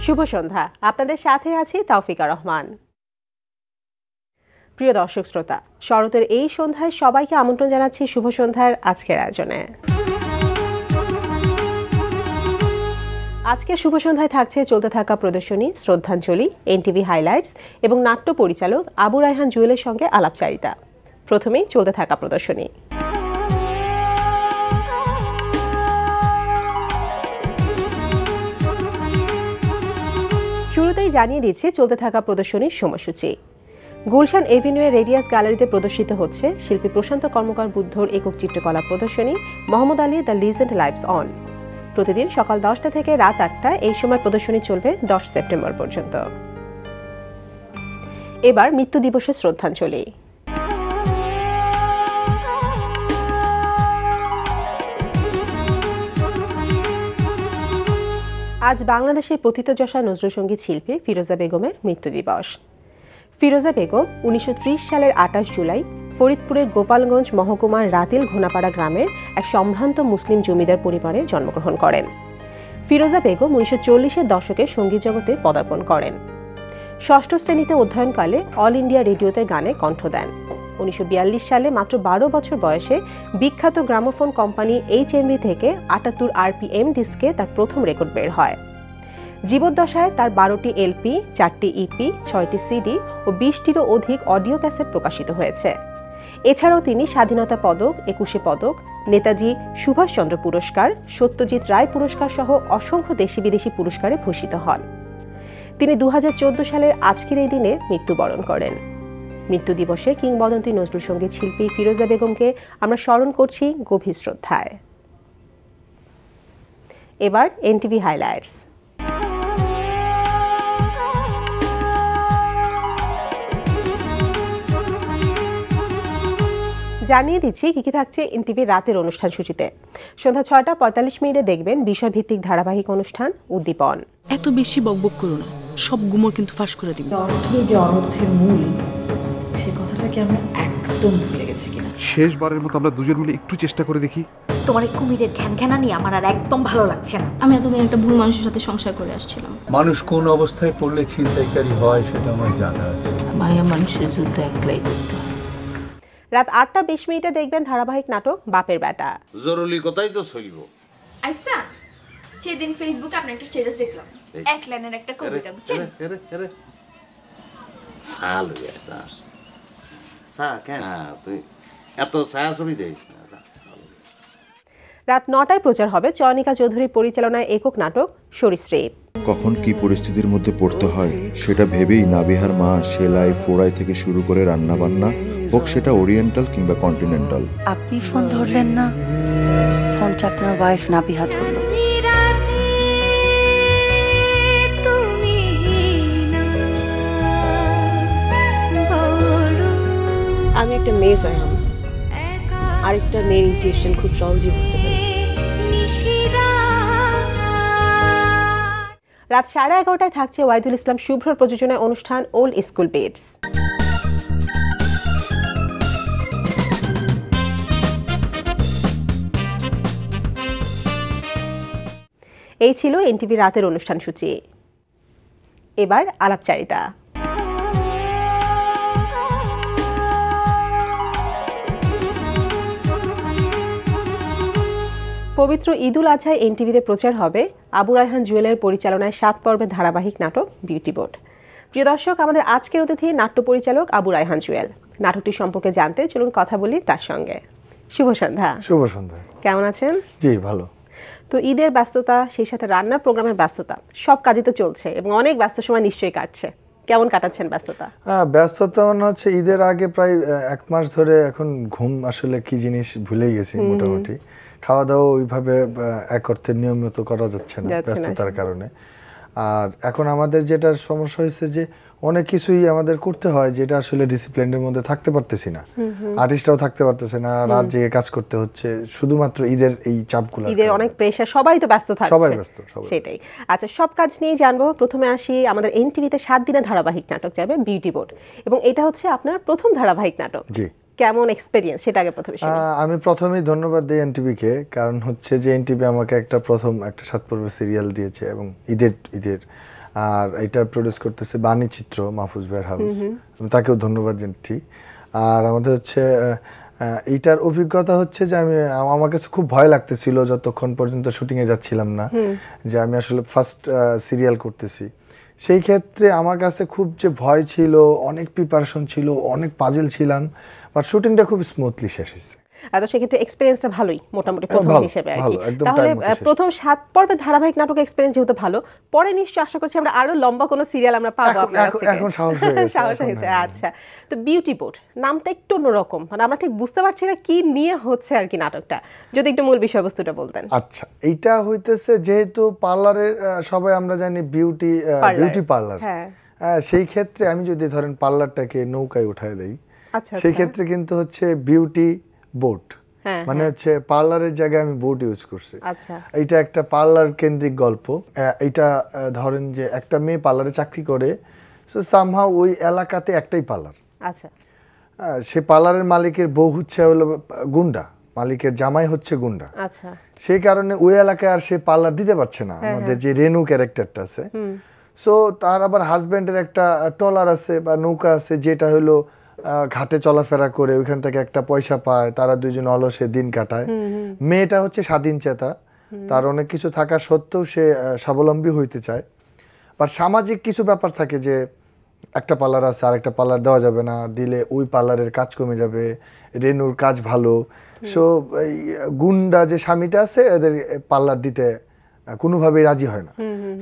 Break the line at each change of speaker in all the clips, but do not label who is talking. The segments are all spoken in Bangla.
শুভ সন্ধ্যা, আপনাদের সাথে আছি তৌফিকা রহমান। প্রিয় দর্শক শ্রোতা, শরতের এই সন্ধ্যায় সবাইকে আমন্ত্রণ জানাচ্ছি শুভ সন্ধ্যার আজকের আয়োজনে। আজকে শুভ সন্ধ্যায় থাকছে চলতে থাকা প্রদর্শনী শ্রদ্ধাঞ্জলি, এনটিভি হাইলাইটস এবং নাট্য পরিচালক আবু রায়হান জুয়েলের সঙ্গে আলাপচারিতা। প্রথমেই চলতে থাকা প্রদর্শনী। শুরুতেই জানিয়ে দিচ্ছি চলতে থাকা প্রদর্শনীর সময়সূচি। গুলশান এভিনিউ রেডিয়াস গ্যালারিতে প্রদর্শিত হচ্ছে শিল্পী প্রশান্ত কর্মকার বুদ্ধর একক চিত্রকলা প্রদর্শনী Mohammad Ali the legend lives on. প্রতিদিন সকাল 10টা থেকে রাত 8টায় এই সময় প্রদর্শনী চলবে 10 সেপ্টেম্বর পর্যন্ত। এবার মৃত্যু দিবসের শ্রদ্ধাঞ্জলি। আজ বাংলাদেশের প্রথিতযশা নজরুলসঙ্গীত শিল্পী ফিরোজা বেগমের মৃত্যু দিবস। ফিরোজা বেগম 1930 সালের 28 জুলাই ফরিদপুরের গোপালগঞ্জ মহকুমার রাতিল ঘোনাপাড়া গ্রামের এক সম্ভ্রান্ত মুসলিম জমিদার পরিবারে জন্মগ্রহণ করেন। ফিরোজা বেগম 1940-এর দশকে সঙ্গীত জগতে পদার্পণ করেন। ষষ্ঠ শ্রেণীতে অধ্যয়নকালে অল ইন্ডিয়া রেডিওতে গানে কণ্ঠ দেন। 1942 সালে মাত্র 12 বছর বয়সে বিখ্যাত গ্রামোফোন কোম্পানি HMV থেকে 78 RPM ডিস্কে তার প্রথম রেকর্ড বের হয়। জীবদ্দশায় তার 12টি LP, 4টি EP, 6টি CD ও 20টিরও অধিক অডিও ক্যাসেট প্রকাশিত হয়েছে। এছাড়াও তিনি স্বাধীনতা পদক, 21 পদক, নেতাজি সুভাষচন্দ্র পুরস্কার, সত্যজিৎ রায় পুরস্কার সহ অসংখ্য দেশি বিদেশি পুরস্কারে ভূষিত হন। তিনি 2014 সালের আজকের এই দিনে মৃত্যুবরণ করেন। মৃত্যু দিবসে কিংবদন্তি নজরুল সঙ্গীত শিল্পী ফিরোজা বেগমকে আমরা স্মরণ করছি গভীর শ্রদ্ধায়। এবার এনটিভি হাইলাইটস। জানিয়ে দিচ্ছি কি কি থাকছে এনটিভির রাতের অনুষ্ঠান সূচিতে। সন্ধ্যা 6:45 দেখবেন বিষয়ভিত্তিক ধারাবাহিক অনুষ্ঠান উদ্দীপন।
এত বেশি বকবক করো না, সব গুমর কিন্তু ফাঁস করে দিবে।
অর্থই যে অনর্থের মূল, সে কথাটাকে আমরা একদম ভুলে গেছি কিনা।
শেষবারের মতো আমরা দুজন মিলে একটু চেষ্টা করে দেখি।
তোমার এই কুমিরের ঘ্যানঘ্যানা নিয়ে আমার আর একদম ভালো লাগছে না।
আমি এতদিন একটা ভুল মানুষের সাথে সংসার করে আসছিলাম।
মানুষ কোন অবস্থায় পড়লে ছিনতাইকারী হয় সেটা আমার জানা আছে।
মায়া মানুষের যুদ্ধ একলাই করতে হয়।
রাত 8:20 দেখবেন ধারাবাহিক নাটক বাপের বেটা।
জরুরি কথাই তো চলব।
আচ্ছা, সেদিন ফেসবুকে আপনার একটা স্ট্যাটাস দেখলাম, এক লাইনের একটা কবিতা, বুঝছেন?
সাল হয়ে যা সা কেন তুই এত ছায়া ছবি দেখিস না।
রাত 9টায় প্রচার হবে চয়নিকা চৌধুরীর পরিচালনায় একক নাটক সরীসৃপ।
কখন কি পরিস্থিতির মধ্যে পড়তে হয় সেটা ভেবেই নাবিহার মা সেলাই ফোড়াই থেকে শুরু করে রান্না বান্না, হোক সেটা ওরিয়েন্টাল কিংবা কন্টিনেন্টাল।
আপনি ফোন ধরলেন না, ফোনটা আপনার ওয়াইফ নাবিহা ধরল।
আমি একটা মেয়ে সাইহাম, আরেকটা মেয়ের ইন্টিউশন খুব সহজেই বুঝতে পারি।
রাত 11:30 থাকছে ওয়াইদুল ইসলাম শুভ্রর প্রযোজনায় অনুষ্ঠান ওল্ড স্কুল বেডস। এই ছিল এনটিভি রাতের অনুষ্ঠান সূচি। এবার আলাপচারিতা। পবিত্র ঈদুল আজহায় এনটিভিতে প্রচার হবে আবু রায়হান জুয়েলের পরিচালনায় 7 পর্বের ধারাবাহিক নাটক বিউটি বোর্ড। প্রিয় দর্শক, আমাদের আজকের অতিথি নাট্য পরিচালক আবু রায়হান জুয়েল। নাটকটি সম্পর্কে জানতে চলুন কথা বলি তার সঙ্গে। শুভ সন্ধ্যা।
শুভ সন্ধ্যা।
কেমন আছেন?
জি ভালো।
তো ঈদের ব্যস্ততা, সেই সাথে রান্নার প্রোগ্রামের ব্যস্ততা, সব কাজই তো চলছে এবং অনেক ব্যস্ত সময় নিশ্চয়ই কাটছে। কেমন কাটাচ্ছেন ব্যস্ততা?
ব্যস্ততা মানে হচ্ছে ঈদের আগে প্রায় 1 মাস ধরে এখন ঘুম আসলে কি জিনিস ভুলেই গেছি মোটামুটি। খাওয়া দাওয়া ওইভাবে এক অর্থে নিয়মিত করা যাচ্ছে না ব্যস্ততার কারণে। আর এখন আমাদের যেটা সমস্যা হয়েছে যে অনেক কিছুই আমাদের করতে হয় যেটা আসলে ডিসিপ্লিনের মধ্যে থাকতে পারতেছি না। আর্টিস্টরাও থাকতে পারতেছে না, রাত জেগে কাজ করতে হচ্ছে শুধুমাত্র ঈদের এই চাপগুলো।
ঈদের অনেক প্রেসার, সবাই তো ব্যস্ত থাকছে।
সবাই ব্যস্ত,
সেটাই। আচ্ছা, সব কাজ নিয়ে জানবো। প্রথমে আসি, আমাদের এনটিভিতে 7 দিনের ধারাবাহিক নাটক যাবে বিউটি বোর্ড, এবং এটা হচ্ছে আপনার প্রথম ধারাবাহিক নাটক।
জি।
কেমন এক্সপেরিয়েন্স সেটা আগে প্রথমে শুনি।
আমি প্রথমেই ধন্যবাদ দিই এনটিভি কে, কারণ হচ্ছে যে এনটিভি আমাকে প্রথম একটা 7 পর্বের সিরিয়াল দিয়েছে এবং ঈদের আর এটা প্রডিউস করতেছে বাণী চিত্র, মাহফুজ ভাইয়ের হাউস, আমি তাকেও ধন্যবাদ জানাচ্ছি। আর আমাদের হচ্ছে এইটার অভিজ্ঞতা হচ্ছে যে আমার কাছে খুব ভয় লাগতেছিল যতক্ষণ পর্যন্ত শুটিংয়ে যাচ্ছিলাম না, যে আমি আসলে ফার্স্ট সিরিয়াল করতেছি। সেই ক্ষেত্রে আমার কাছে খুব যে ভয় ছিল, অনেক প্রিপারেশন ছিল, অনেক পাজেল ছিলাম, বাট শুটিংটা খুব স্মুথলি শেষ হয়েছে।
তো সেক্ষেত্রে এক্সপিরিয়েন্সটা ভালোই মোটামুটি প্রথম হিসেবে আর কি। তাহলে প্রথম 7 পর্বের ধারাবাহিক নাটক এক্সপিরিয়েন্স যেহেতু ভালো, পরে নিশ্চয়ই আশা করছি আমরা আরো লম্বা কোনো সিরিয়াল আমরা পাবো আপনার কাছ থেকে।
এখন সাহস হয়ে গেছে।
সাহস হয়েছে, আচ্ছা। তো বিউটি বোর্ড নামটা একটু অন্যরকম, মানে আমরা ঠিক বুঝতে পারছি না কি নিয়ে হচ্ছে আর কি নাটকটা, যদি একটু মূল বিষয়বস্তুটা বলতেন।
আচ্ছা, এইটা হইতেছে যেহেতু পার্লারের সবাই আমরা জানি বিউটি পার্লার, সেই ক্ষেত্রে আমি যদি ধরেন পার্লারটাকে নৌকায় উঠায় দেই, সেই ক্ষেত্রে কিন্তু হচ্ছে বিউটি বোট, মানে হচ্ছে পার্লারের জায়গায় আমি বোট ইউজ করছি। এইটা একটা পার্লার কেন্দ্রিক গল্প। এইটা ধরেন যে একটা মেয়ে পার্লারে চাকরি করে, সো সামহাউ ওই এলাকাতে একটাই পার্লার।
আচ্ছা,
সে পার্লারের মালিকের বউ হচ্ছে হলো গুন্ডা, মালিকের জামাই হচ্ছে গুন্ডা।
আচ্ছা,
সেই কারণে ওই এলাকায় আর সে পার্লার দিতে পারছে না। আমাদের যে রেনু ক্যারেক্টারটা আছে, সো তার আবার হাজবেন্ডের একটা ট্রলার আছে বা নৌকা আছে, যেটা হলো ঘাটে চলাফেরা করে ওইখান থেকে একটা পয়সা পায়, তারা দুইজন অলসে দিন কাটায়। মেয়েটা হচ্ছে স্বাধীন চেতা, তার অনেক কিছু থাকা সত্ত্বেও সে স্বাবলম্বী হইতে চায়। বা সামাজিক কিছু ব্যাপার থাকে যে একটা পার্লার আছে, আরেকটা পার্লার দেওয়া যাবে না, দিলে ওই পার্লারের কাজ কমে যাবে, রেনুর কাজ ভালো, সো এই গুন্ডা যে স্বামীটা আছে এদের পার্লার দিতে কোনোভাবেই রাজি হয় না।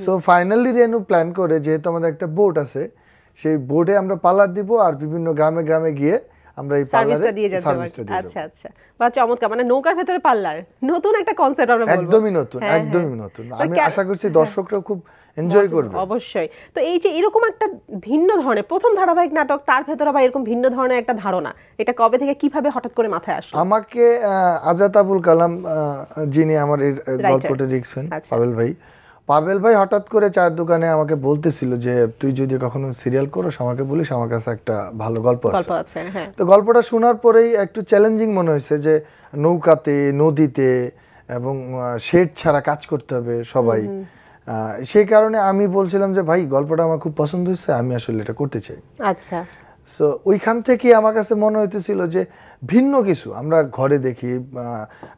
সো ফাইনালি রেনু প্ল্যান করে, যেহেতু আমাদের একটা বোট আছে, সেই বোর্ডে আমরা পার্লার দিব আর বিভিন্ন গ্রামে গ্রামে গিয়ে আমরা এই পার্লারে সার্ভিসটা দিয়ে যাব।
আচ্ছা আচ্ছা, বা চমৎকার, মানে নৌকার ভেতরে পার্লার, নতুন একটা কনসেপ্ট আমরা বলবো।
একদমই নতুন, একদমই নতুন। আমি আশা করছি দর্শকরা খুব এনজয় করবে।
অবশ্যই। তো এই যে এরকম একটা ভিন্ন ধরনের প্রথম ধারাবাহিক নাটক, তার ভেতরে আবার এরকম ভিন্ন ধরনের একটা ধারণা, এটা কবে থেকে কিভাবে হঠাৎ করে মাথায় আসলো?
আমাকে আজাদ আবুল কালাম, যিনি আমার এই গল্পটা লিখছেন, পাবেল ভাই হঠাৎ করে চায়ের দোকানে আমাকে বলতেছিল যে তুই যদি কখনো সিরিয়াল করিস আমাকে বলিস, আমার কাছে একটা ভালো গল্প আছে। তো গল্পটা শোনার পরেই একটু চ্যালেঞ্জিং মনে হয়েছে যে নৌকাতে, নদীতে এবং শেড ছাড়া কাজ করতে হবে সবাই। সেই কারণে আমি বলছিলাম যে ভাই গল্পটা আমার খুব পছন্দ হয়েছে, আমি আসলে এটা করতে চাই।
আচ্ছা,
সো ওইখান থেকে আমার কাছে মনে হইতেছিল যে ভিন্ন কিছু আমরা ঘরে দেখি,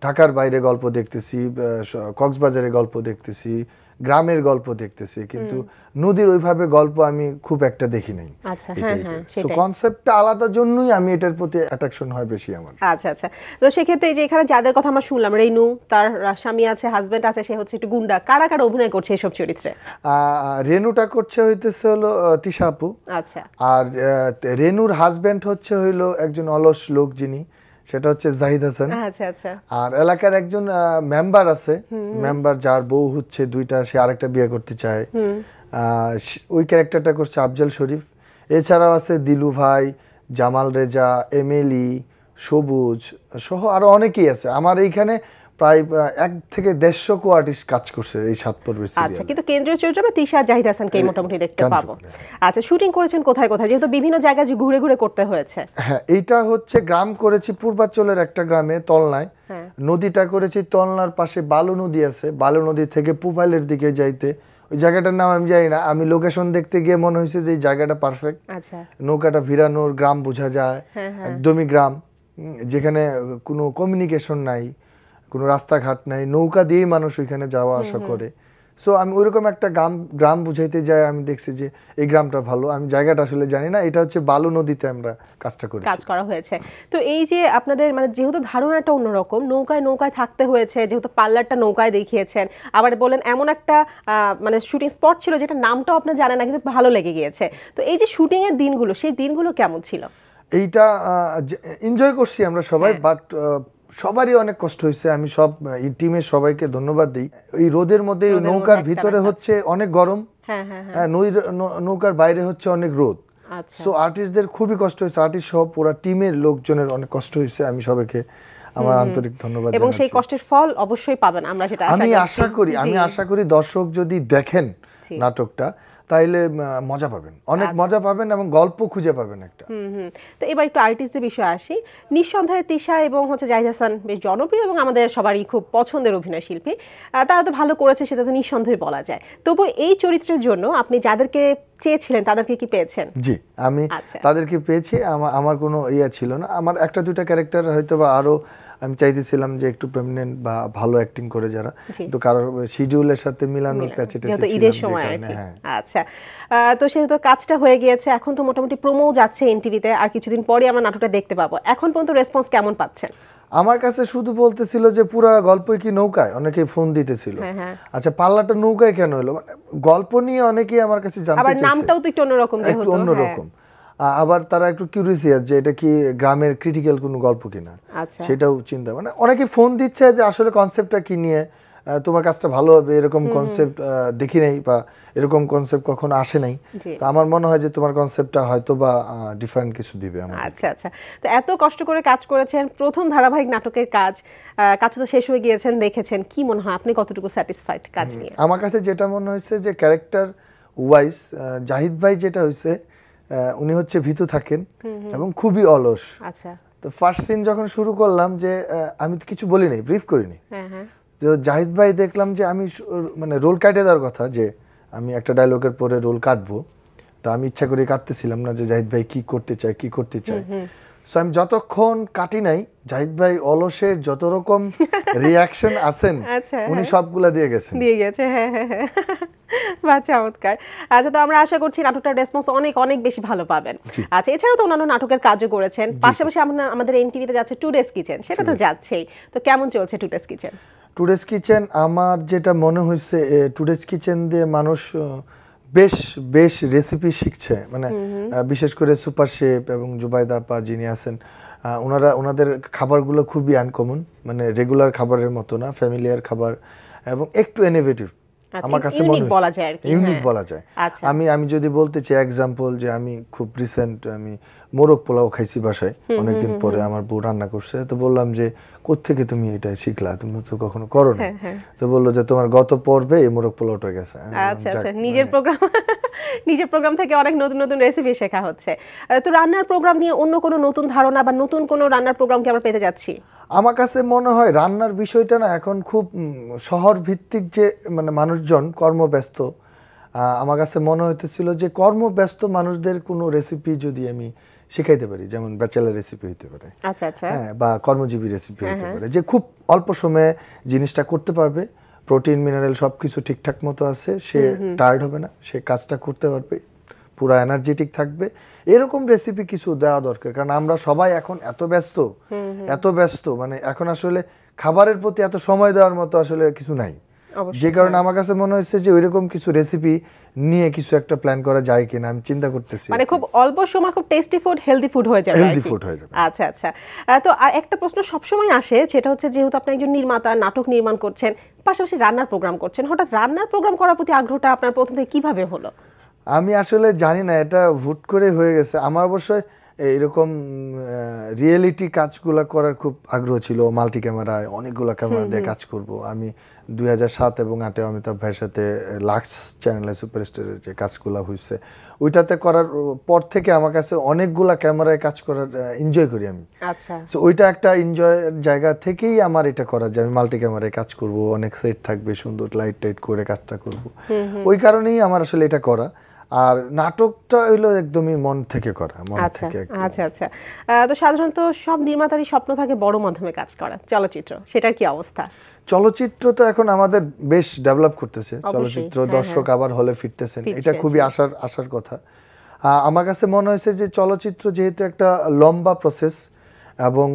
ঢাকার বাইরে গল্প দেখতেছি, কক্সবাজারে গল্প দেখতেছি, গ্রামের গল্প দেখতেছি, কিন্তু নদীর ওইভাবে গল্প আমি খুব একটা দেখি নাই।
আচ্ছা,
সো কনসেপ্টটা আলাদা জন্যই আমি এটার প্রতি অ্যাট্রাকশন হয় বেশি আমার।
আচ্ছা আচ্ছা, তো সেক্ষেত্রে এই যে এখানে যাদের কথা আমরা শুনলাম, রেনু, তার স্বামী আছে, হাজবেন্ড আছে, সে হচ্ছে একটু গুন্ডা, কারা কারা অভিনয় করছে এইসব চরিত্রে?
রেনুটা করছে হইতেছে হলো তিশা আপু।
আচ্ছা,
আর রেনুর হাজবেন্ড হচ্ছে হইলো একজন অলস লোক, যিনি সেটা হচ্ছে জাহিদ হাসান।
আচ্ছা আচ্ছা,
আর এলাকার একজন মেম্বার আছে, মেম্বার যার বউ হচ্ছে দুইটা, সে আরেকটা বিয়ে করতে চায়, ওই ক্যারেক্টারটা করছে আফজল শরীফ। এছাড়াও আছে দিলু ভাই, জামাল রেজা, এমএলই, সবুজ সহ আরো অনেকেই আছে। আমার এইখানে প্রায় 1 থেকে 150 কো আর্টিস্ট কাজ করছে এই 7 পর্বের সিরিয়ালে।
আচ্ছা, কিন্তু কেন্দ্রীয় চরিত্রে আমরা তিশা, জাহিদ হাসানকে মোটামুটি দেখতে পাবো। আচ্ছা, শুটিং করেছেন কোথায় কোথায়, যেহেতু বিভিন্ন জায়গায় ঘুরে ঘুরে করতে হয়েছে?
হ্যাঁ, এইটা হচ্ছে গ্রাম করেছি পূর্বাঞ্চলের একটা গ্রামে, তলনায়। নদীটা করেছি তলনার পাশে বালু নদী আছে, বালু নদী থেকে পুপাইলের দিকে যাইতে, ওই জায়গাটার নাম আমি জানি না, আমি লোকেশন দেখতে গিয়ে মনে হয়েছে যে এই জায়গাটা পারফেক্ট।
আচ্ছা,
নৌকাটা ভিড়ানোর, গ্রাম বোঝা যায়, একদমই গ্রাম, যেখানে কোনো কমিউনিকেশন নাই, কোনো রাস্তাঘাট নাই, নৌকা দিয়েই মানুষ ওইখানে যাওয়া আসা করে। সো আমি ওইরকম একটা গ্রাম বুঝাইতে যাই, আমি দেখছি যে এই গ্রামটা ভালো, আমি জায়গাটা আসলে জানি না, এটা হচ্ছে বালু নদীতে আমরা কাজ
করা হয়েছে। তো এই যে আপনাদের মানে যেহেতু ধারণাটা অন্যরকম, নৌকায় নৌকায় থাকতে হয়েছে, যেহেতু পার্লারটা নৌকায় দেখিয়েছেন, আবার বলেন এমন একটা মানে শুটিং স্পট ছিল যেটা নামটাও আপনি জানেন না, কিন্তু ভালো লেগে গিয়েছে। তো এই যে শুটিং এর দিনগুলো, সেই দিনগুলো কেমন ছিল?
এইটা এনজয় করছি আমরা সবাই, বাট সবারই অনেক কষ্ট হয়েছে। আমি সব টিমের সবাইকে ধন্যবাদ দিই। এই রোদের মধ্যে নৌকার ভিতরে হচ্ছে অনেক গরম, নৌকার বাইরে হচ্ছে অনেক রোদ। সো আর্টিস্টদের খুবই কষ্ট হয়েছে, আর্টিস্ট সহ পুরো টিমের লোকজনের অনেক কষ্ট হয়েছে। আমি সবাইকে আমার আন্তরিক ধন্যবাদ জানাচ্ছি।
এবং সেই কষ্টের ফল অবশ্যই পাবেন, আমরা সেটা
আমি আশা করি দর্শক যদি দেখেন নাটকটা, তাইলে মজা পাবেন, অনেক মজা পাবেন এবং গল্প খুঁজে পাবেন একটা।
তো এবার একটু আর্টিস্টের বিষয়ে আসি। নিঃসন্দেহে তিশা এবং জাহিদ হাসান বেশ জনপ্রিয় এবং আমাদের সবারই খুব পছন্দের অভিনয় শিল্পী। তারা তো ভালো করেছে, সেটা তো নিঃসন্দেহে বলা যায়। তবু এই চরিত্রের জন্য আপনি যাদেরকে চেয়েছিলেন তাদেরকে কি পেয়েছেন?
জি, আমি তাদেরকে পেয়েছি। আমার কোনো ইয়া ছিল না। আমার একটা দুইটা ক্যারেক্টার হয়তো বা আরো আমি চাইতেছিলাম যে একটু প্রেমিনেন্ট বা ভালো অ্যাক্টিং করে যারা, কিন্তু কারোর শিডিউলের সাথে মিলানোর প্যাচেটা ছিল
ঈদের সময় আর কি। আচ্ছা, তো সেহেতু কাজটা হয়ে গিয়েছে, এখন তো মোটামুটি প্রোমো যাচ্ছে এনটিভিতে, আর কিছুদিন পরে আমরা নাটকটা দেখতে পাবো। এখন পর্যন্ত রেসপন্স কেমন পাচ্ছেন?
আমার কাছে শুধু বলতেছিল যে পুরো গল্পই কি নৌকায়, অনেকেই ফোন দিতেছিল। আচ্ছা, পাল্লাটা নৌকায় কেন হলো, গল্প নিয়ে অনেকেই আমার কাছে জানতে চাইছে।
আবার নামটাও তো একটু অন্যরকম,
একটু অন্যরকম। আবার তারা একটু কিউরিয়াস যে এটা কি গ্রামের ক্রিটিক্যাল কোনো গল্প কিনা, সেটাও চিন্তা, মানে অনেকে ফোন দিচ্ছে যে আসলে কনসেপ্টটা কি নিয়ে, তোমার কাজটা ভালো হবে, এরকম কনসেপ্ট দেখি নাই বা এরকম কনসেপ্ট কখনো আসে নাই। তো আমার মনে হয় যে তোমার কনসেপ্টটা হয়তো বা ডিফারেন্ট কিছু দিবে আমাদের।
আচ্ছা আচ্ছা, তো এত কষ্ট করে কাজ করেছেন, প্রথম ধারাবাহিক নাটকের কাজ তো শেষ হয়ে গিয়েছেন, দেখেছেন, কি মনে হয় আপনি কতটুকু স্যাটিসফাইড কাজ নিয়ে?
আমার কাছে যেটা মনে হয়েছে যে ক্যারেক্টার ওয়াইজ জাহিদ ভাই যেটা হয়েছে, উনি হচ্ছে ভীতু থাকেন এবং খুবই অলস।
আচ্ছা,
তো ফার্স্ট সিন যখন শুরু করলাম যে আমি কিছু বলি নাই, ব্রিফ করিনি, তো জাহিদ ভাই দেখলাম যে আমি মানে রোল কাটে দেওয়ার কথা, যে আমি একটা ডায়লগের পরে রোল কাটবো, তো আমি ইচ্ছা করে কাটতেছিলাম না যে জাহিদ ভাই কি করতে চায়। সো আমি যতক্ষণ কাটি নাই, জাহিদ ভাই অলসের যত রকম রিয়াকশন আছেন উনি সবগুলা দিয়ে গেছে।
হ্যাঁ, বা চমৎকার। আচ্ছা, তো আমরা আশা করছি নাটকটার রেসপন্স অনেক অনেক বেশি ভালো পাবেন। আচ্ছা, এছাড়াও তো অন্যান্য নাটকের কাজও করেছেন, পাশাপাশি আমাদের এনটিভিতে যাচ্ছে টুডেস কিচেন, সেটা তো যাচ্ছেই। তো কেমন চলছে টুডেস কিচেন?
টুডেস কিচেন আমার যেটা মনে হয়েছে, টুডেস কিচেন দিয়ে মানুষ বেশ রেসিপি শিখছে, মানে বিশেষ করে সুপার শেফ এবং জুবাইদা আপা যিনি আছেন, ওনাদের খাবারগুলো খুবই আনকমন, মানে রেগুলার খাবারের মতো না, ফ্যামিলিয়ার খাবার এবং একটু ইনোভেটিভ। আমার কাছে মনে হয় ইউনিক বলা যায়। আমি যদি বলতে চাই এক্সাম্পল, যে আমি খুব রিসেন্ট আমি মোরগ পোলাও খাইছি বাসায়, অনেকদিন পরে আমার বউ রান্না করছে, তো বললাম যে কোত্থেকে তুমি এটা শিখলা, তুমি তো কখনো করো না। তো বললো যে তোমার গত পর্বে এই মোরগ পোলাওটা গেছে।
আচ্ছা আচ্ছা, নিজের প্রোগ্রাম থেকে অনেক নতুন নতুন রেসিপি শেখা হচ্ছে। তো রান্নার প্রোগ্রাম নিয়ে অন্য কোনো নতুন ধারণা বা নতুন কোনো রান্নার প্রোগ্রাম কি আমরা পেতে যাচ্ছি?
আমার কাছে মনে হয় রান্নার বিষয়টা না এখন খুব শহর ভিত্তিক, যে মানে মানুষজন কর্মব্যস্ত, আমার কাছে মনে হইতেছিল যে কর্মব্যস্ত মানুষদের কোনো রেসিপি যদি আমি শিখাইতে পারি, যেমন ব্যাচেলার রেসিপি হইতে পারে, হ্যাঁ, বা কর্মজীবী রেসিপি হইতে পারে, যে খুব অল্প সময়ে জিনিসটা করতে পারবে, প্রোটিন মিনারেল সবকিছু ঠিকঠাক মতো আছে, সে টায়ার্ড হবে না, সে কাজটা করতে পারবে, পুরো এনার্জেটিক থাকবে, এরকম রেসিপি কিছু দেওয়া দরকার। কারণ আমরা সবাই এখন এত ব্যস্ত, মানে এখন আসলে খাবারের প্রতি এত সময় দেওয়ার মতো আসলে কিছু নাই, যে কারণে আমার কাছে মনে হচ্ছে যে ওইরকম কিছু রেসিপি নিয়ে কিছু একটা প্ল্যান করা যায় কিনা, আমি চিন্তা করতেছি।
মানে খুব অল্প সময় খুব টেস্টি ফুড, হেলদি ফুড হয়ে যাবে। আচ্ছা আচ্ছা, তো আর একটা প্রশ্ন সবসময় আসে, সেটা হচ্ছে যেহেতু আপনি একজন নির্মাতা, নাটক নির্মাণ করছেন, পাশাপাশি রান্নার প্রোগ্রাম করছেন, হঠাৎ রান্নার প্রোগ্রাম করার প্রতি আগ্রহটা আপনার প্রথম থেকে কিভাবে হলো?
আমি আসলে জানি না, এটা হুট করে হয়ে গেছে। আমার অবশ্যই এরকম রিয়েলিটি কাজগুলো করার খুব আগ্রহ ছিল, মাল্টি ক্যামেরায় অনেকগুলো ক্যামেরা দিয়ে কাজ করব। আমি 2007 এবং 2008 অমিতাভ ভাইয়ের সাথে লাক্স চ্যানেলে সুপারস্টারের যে কাজগুলো হয়েছে, ওইটাতে করার পর থেকে আমার কাছে অনেকগুলা ক্যামেরায় কাজ করার এনজয় করি আমি।
আচ্ছা,
সো ওইটা একটা এনজয়ের জায়গা থেকেই আমার এটা করা, যে আমি মাল্টি ক্যামেরায় কাজ করব, অনেক সেট থাকবে, সুন্দর লাইট টাইট করে কাজটা করব, ওই কারণেই আমার আসলে এটা করা। আর নাটকটা হইলো একদমই মন থেকে করা, মন থেকে।
আচ্ছা আচ্ছা, তো সাধারণত সব নির্মাতারই স্বপ্ন থাকে বড় মাধ্যমে কাজ করা, চলচ্চিত্র, সেটার কি অবস্থা?
চলচ্চিত্র তো এখন আমাদের বেশ ডেভেলপ করতেছে, চলচ্চিত্র দর্শক আবার হলে ফিরতেছেন, এটা খুবই আশার কথা। আমার কাছে মনে হয়েছে যে চলচ্চিত্র যেহেতু একটা লম্বা প্রসেস এবং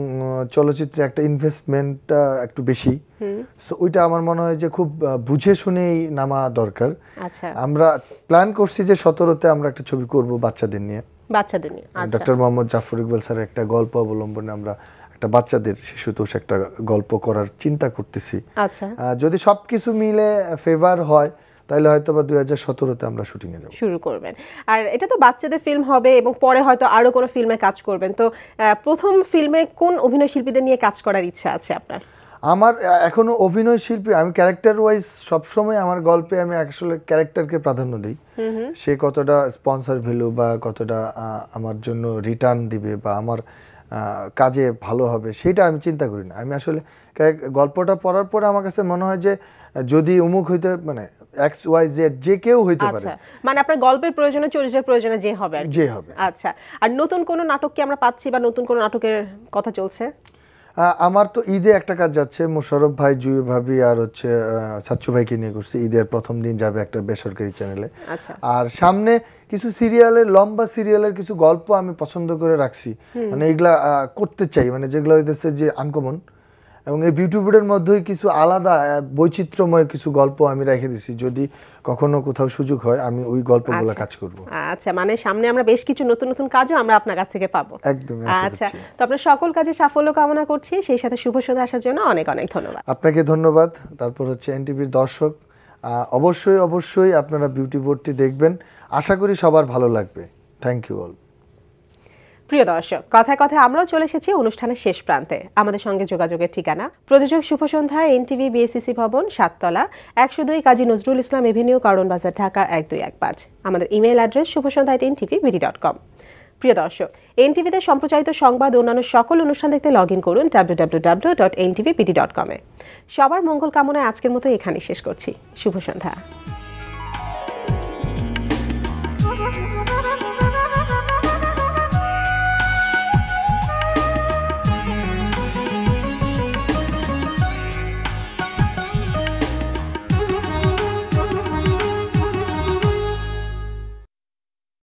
চলচ্চিত্রে একটা ইনভেস্টমেন্টটা একটু বেশি, সো ওইটা আমার মনে হয় যে খুব বুঝে শুনেই নামা দরকার। আমরা প্ল্যান করছি যে 17-তে আমরা একটা ছবি করব বাচ্চাদের নিয়ে। ডক্টর মোহাম্মদ জাফর ইকবাল স্যারের একটা গল্প অবলম্বনে আমরা একটা বাচ্চাদের শিশুতোষ একটা গল্প করার চিন্তা করতেছি। যদি সবকিছু মিলে ফেভার হয় তাহলে হয়তো বা 2017-তে আমরা শুটিং এ যাব,
শুরু করবেন। আর এটা তো বাচ্চাদের ফিল্ম হবে এবং পরে হয়তো আরো কোনো ফিল্মে কাজ করবেন, তো প্রথম ফিল্মে কোন অভিনয় শিল্পীদের নিয়ে কাজ করার ইচ্ছা আছে আপনার?
আমার এখনো অভিনয় শিল্পী, আমি ক্যারেক্টার ওয়াইজ সবসময় আমার গল্পে আমি আসলে ক্যারেক্টারকে প্রাধান্য দিই। সে কতটা স্পন্সর ভ্যালু বা কতটা আমার জন্য রিটার্ন দিবে বা আমার কাজে ভালো হবে সেটা আমি চিন্তা করি না। আমি আসলে গল্পটা পড়ার পরে আমার কাছে মনে হয় যে যদি অমুক হইতে মানে XYZ যে কেউ হইতে পারে,
মানে আপনার গল্পের প্রয়োজনে চরিত্রের প্রয়োজনে যে হবে আর
যে হবে।
আচ্ছা, আর নতুন কোন নাটক কি আমরা পাচ্ছি বা নতুন কোন নাটকের কথা চলছে?
আমার তো ঈদে একটা কাজ যাচ্ছে, মোশাররফ ভাই, জুই ভাবি আর হচ্ছে সাচ্চু ভাইকে নিয়ে করছি। ঈদের প্রথম দিন যাবে একটা বেসরকারি চ্যানেলে। আর সামনে কিছু সিরিয়ালের, লম্বা সিরিয়ালের কিছু গল্প আমি পছন্দ করে রাখছি, মানে এগুলা করতে চাই, মানে যেগুলো হইতেছে যে আনকমন, এবং এই বিউটি বোর্ডের মধ্যেই কিছু আলাদা বৈচিত্র্যময় কিছু গল্প আমি রেখে দিছি। যদি কখনো কোথাও সুযোগ হয় আমি ওই গল্পগুলো কাজ করব।
আচ্ছা, মানে সামনে আমরা বেশ কিছু নতুন নতুন কাজও আমরা আপনার কাছ থেকে পাবো।
একদম।
আচ্ছা, তো আপনার সকল কাজে সাফল্য কামনা করছি, সেই সাথে শুভ সন্ধ্যা আসার জন্য অনেক অনেক ধন্যবাদ।
আপনাকে ধন্যবাদ। তারপর হচ্ছে এনটিভির দর্শক, অবশ্যই আপনারা বিউটি বোর্ডটি দেখবেন, আশা করি সবার ভালো লাগবে। Thank you all.
প্রিয় দর্শক, কথায় কথায় আমরাও চলে এসেছি অনুষ্ঠানের শেষ প্রান্তে। আমাদের সঙ্গে যোগাযোগের ঠিকানা প্রযোজক শুভ সন্ধ্যা, এনটিভি বিএসসিসি ভবন, 7 তলা, 102 কাজী নজরুল ইসলাম এভিনিউ, কারণ বাজার, ঢাকা 1215। আমাদের ইমেল অ্যাড্রেস shubhosandha@ntv.com। প্রিয় দর্শক, এনটিভিতে সম্প্রচারিত সংবাদ ও অন্যান্য সকল অনুষ্ঠান দেখতে লগ ইন করুন www.ntvpd.com-এ। সবার মঙ্গল কামনায় আজকের মতো এখানেই শেষ করছি। শুভ সন্ধ্যা।